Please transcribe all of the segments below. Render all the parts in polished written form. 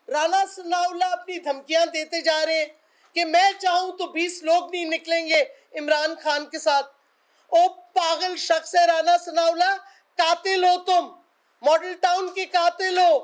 رانا ثناءاللہ اپنی دھمکیاں دیتے جا رہے ہیں کہ میں چاہوں تو 20 لوگ نہیں نکلیں گے عمران خان کے ساتھ. او پاگل شخص ہے رانا ثناءاللہ, قاتل ہو تم, ماڈل ٹاؤن کے قاتل ہو.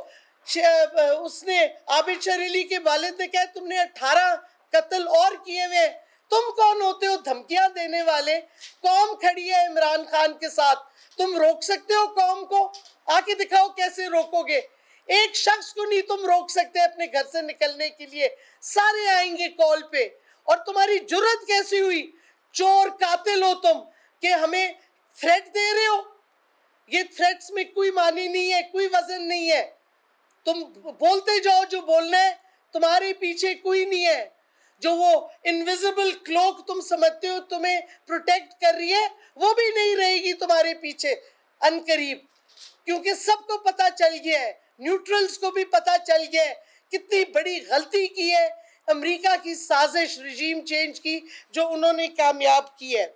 اس نے عابد شریلی کے والد نے کہا تم نے 18 قتل اور کیے ہوئے. تم کون ہوتے ہو دھمکیاں دینے والے؟ قوم کھڑی ہے عمران خان کے ساتھ, تم روک سکتے ہو قوم کو؟ آ کے دکھاؤ کیسے روکو گے. ایک شخص کو نہیں تم روک سکتے اپنے گھر سے نکلنے کے لیے, سارے آئیں گے کال پہ. اور تمہاری جرت کیسی ہوئی, چور قاتل ہو تم, کہ ہمیں تھریٹ دے رہے ہو. یہ تھریٹس میں کوئی معنی نہیں ہے, کوئی وزن نہیں ہے. تم بولتے جاؤ جو بولنا ہے, تمہارے پیچھے کوئی نہیں ہے. جو وہ انویزیبل کلوک تم سمجھتے ہو تمہیں پروٹیکٹ کر رہی ہے, وہ بھی نہیں رہے گی تمہارے پیچھے عنقریب, کیونکہ سب کو پتا چل گیا ہے, نیوٹرلز کو بھی پتا چل گیا ہے کتنی بڑی غلطی کی ہے امریکہ کی سازش رجیم چینج کی جو انہوں نے کامیاب کی ہے.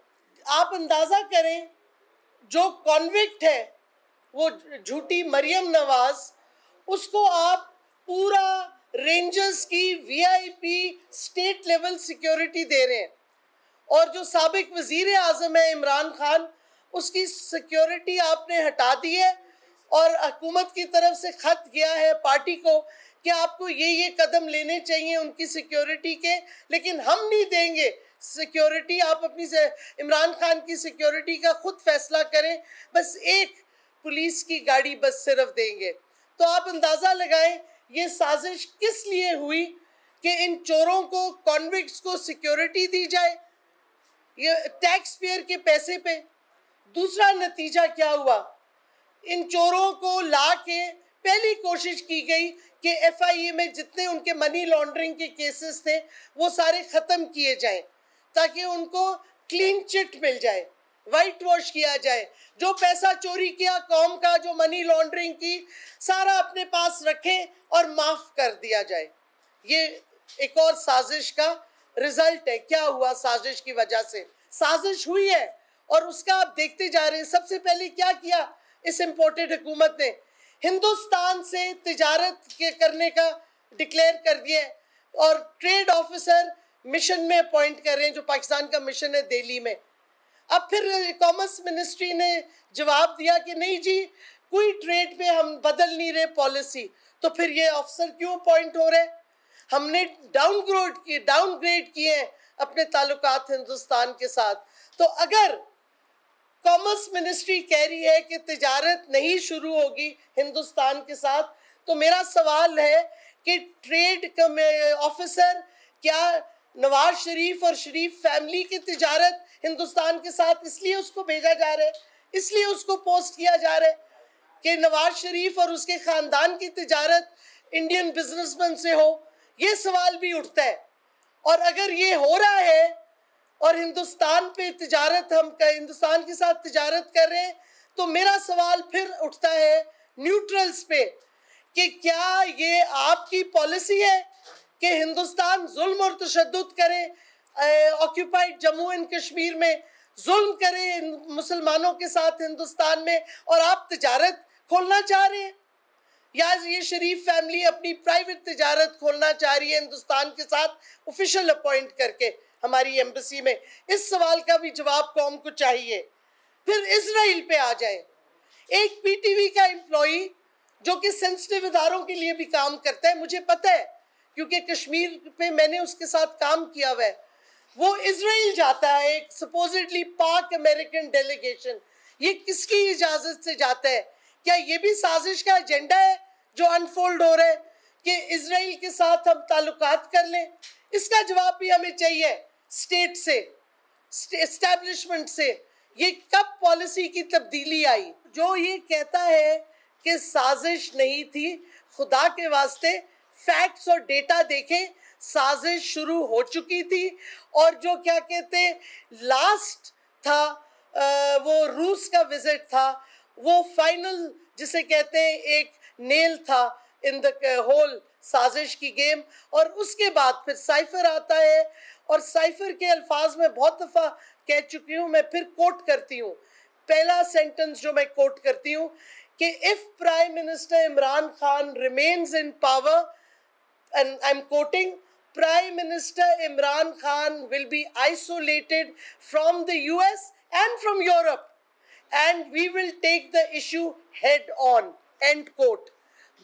آپ اندازہ کریں جو کانوکٹ ہے وہ جھوٹی مریم نواز, اس کو آپ پورا رینجرز کی وی آئی پی اسٹیٹ لیول سیکیورٹی دے رہے ہیں. اور جو سابق وزیر اعظم ہے عمران خان, اس کی سیکیورٹی آپ نے ہٹا دی ہے, اور حکومت کی طرف سے خط گیا ہے پارٹی کو کہ آپ کو یہ قدم لینے چاہیے ان کی سیکیورٹی کے, لیکن ہم نہیں دیں گے سیکیورٹی. آپ اپنی عمران خان کی سیکیورٹی کا خود فیصلہ کریں, بس ایک پولیس کی گاڑی بس صرف دیں گے. تو آپ اندازہ لگائیں یہ سازش کس لیے ہوئی کہ ان چوروں کو, کانوکٹس کو سیکیورٹی دی جائے, یہ ٹیکس پیئر کے پیسے پہ. دوسرا نتیجہ کیا ہوا, ان چوروں کو لا کے پہلی کوشش کی گئی کہ ایف آئی اے میں جتنے ان کے منی لانڈرنگ کے کیسز تھے وہ سارے ختم کیے جائیں تاکہ ان کو کلین چٹ مل جائے, وائٹ واش کیا جائے. جو پیسہ چوری کیا قوم کا, جو منی لانڈرنگ کی, سارا اپنے پاس رکھیں اور معاف کر دیا جائے. یہ ایک اور سازش کا رزلٹ ہے. کیا ہوا سازش کی وجہ سے؟ سازش ہوئی ہے اور اس کا آپ دیکھتے جا رہے ہیں. سب سے پہلے کیا کیا اس امپورٹڈ حکومت نے, ہندوستان سے تجارت کرنے کا ڈکلیئر کر دیا ہے, اور ٹریڈ آفیسر مشن میں اپوائنٹ کر رہے ہیں جو پاکستان کا مشن ہے دہلی میں. اب پھر کامرس منسٹری نے جواب دیا کہ نہیں جی کوئی ٹریڈ پہ ہم بدل نہیں رہے پالیسی, تو پھر یہ افسر کیوں اپوائنٹ ہو رہے؟ ہم نے ڈاؤن گریڈ کیے ہیں اپنے تعلقات ہندوستان کے ساتھ. تو اگر کامرس منسٹری کہہ رہی ہے کہ تجارت نہیں شروع ہوگی ہندوستان کے ساتھ, تو میرا سوال ہے کہ ٹریڈ آفیسر کیا نواز شریف اور شریف فیملی کی تجارت ہندوستان کے ساتھ اس لیے اس کو بھیجا جا رہا ہے, اس لیے اس کو پوسٹ کیا جا رہا ہے کہ نواز شریف اور اس کے خاندان کی تجارت انڈین بزنس مین سے ہو؟ یہ سوال بھی اٹھتا ہے. اور اگر یہ ہو رہا ہے اور ہندوستان کے ساتھ تجارت کر رہے ہیں, تو میرا سوال پھر اٹھتا ہے نیوٹرلز پہ کہ کیا یہ آپ کی پالیسی ہے کہ ہندوستان ظلم اور تشدد کرے, آکیوپائڈ جموں اینڈ کشمیر میں ظلم کرے مسلمانوں کے ساتھ ہندوستان میں, اور آپ تجارت کھولنا چاہ رہے ہیں؟ یا یہ شریف فیملی اپنی پرائیویٹ تجارت کھولنا چاہ رہی ہے ہندوستان کے ساتھ آفیشل اپوائنٹ کر کے ہماری ایمبیسی میں؟ اس سوال کا بھی جواب قوم کو چاہیے. پھر اسرائیل پہ آ جائیں. ایک پی ٹی وی کا امپلائی جو کہ سینسٹیو اداروں کے لیے بھی کام کرتا ہے, مجھے پتہ ہے کیونکہ کشمیر پہ میں نے اس کے ساتھ کام کیا ہوا ہے, وہ اسرائیل جاتا ہے, ایک سپوزڈلی پاک امریکن ڈیلیگیشن. یہ کس کی اجازت سے جاتا ہے؟ کیا یہ بھی سازش کا ایجنڈا ہے جو انفولڈ ہو رہا ہے کہ اسرائیل کے ساتھ ہم تعلقات کر لیں؟ اس کا جواب بھی ہمیں چاہیے اسٹیٹ سے, اسٹیبلشمنٹ سے. یہ کب پالیسی کی تبدیلی آئی؟ جو یہ کہتا ہے کہ سازش نہیں تھی, خدا کے واسطے فیکٹس اور ڈیٹا دیکھیں, سازش شروع ہو چکی تھی. اور جو کیا کہتے لاسٹ تھا وہ روس کا وزٹ تھا, وہ فائنل جسے کہتے ہیں ایک نیل تھا ان دا ہول سازش کی گیم. اور اس کے بعد پھر سائفر آتا ہے, اور سائفر کے الفاظ میں بہت دفعہ کہہ چکی ہوں, میں پھر کوٹ کرتی ہوں. پہلا سینٹنس جو میں کوٹ کرتی ہوں کہ if Prime Minister Imran Khan remains in power, and I'm quoting, Prime Minister Imran Khan will be isolated from the US and from Europe, and we will take the issue head on, end quote.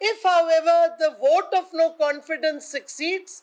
if however the vote of no confidence succeeds,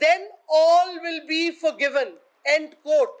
then all will be forgiven, end quote.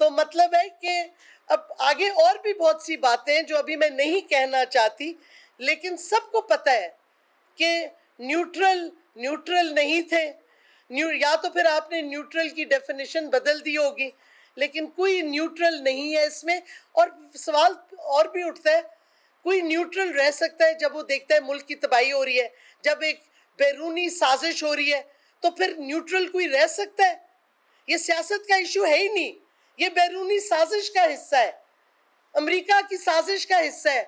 تو مطلب ہے کہ اب آگے اور بھی بہت سی باتیں ہیں جو ابھی میں نہیں کہنا چاہتی، لیکن سب کو پتہ ہے کہ نیوٹرل نہیں تھے، یا تو پھر آپ نے نیوٹرل کی ڈیفینیشن بدل دی ہوگی، لیکن کوئی نیوٹرل نہیں ہے اس میں۔ اور سوال اور بھی اٹھتا ہے، کوئی نیوٹرل رہ سکتا ہے جب وہ دیکھتا ہے ملک کی تباہی ہو رہی ہے، جب ایک بیرونی سازش ہو رہی ہے، تو پھر نیوٹرل کوئی رہ سکتا ہے؟ یہ سیاست کا ایشو ہے ہی نہیں، یہ بیرونی سازش کا حصہ ہے، امریکہ کی سازش کا حصہ ہے۔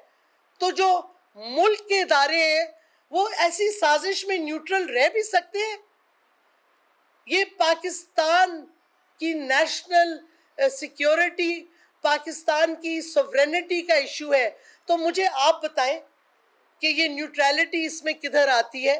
تو جو ملک کے ادارے ہیں وہ ایسی سازش میں نیوٹرل رہ بھی سکتے ہیں؟ یہ پاکستان کی نیشنل سیکیورٹی، پاکستان کی سوورینٹی کا ایشو ہے۔ تو مجھے آپ بتائیں کہ یہ نیوٹرلٹی اس میں کدھر آتی ہے؟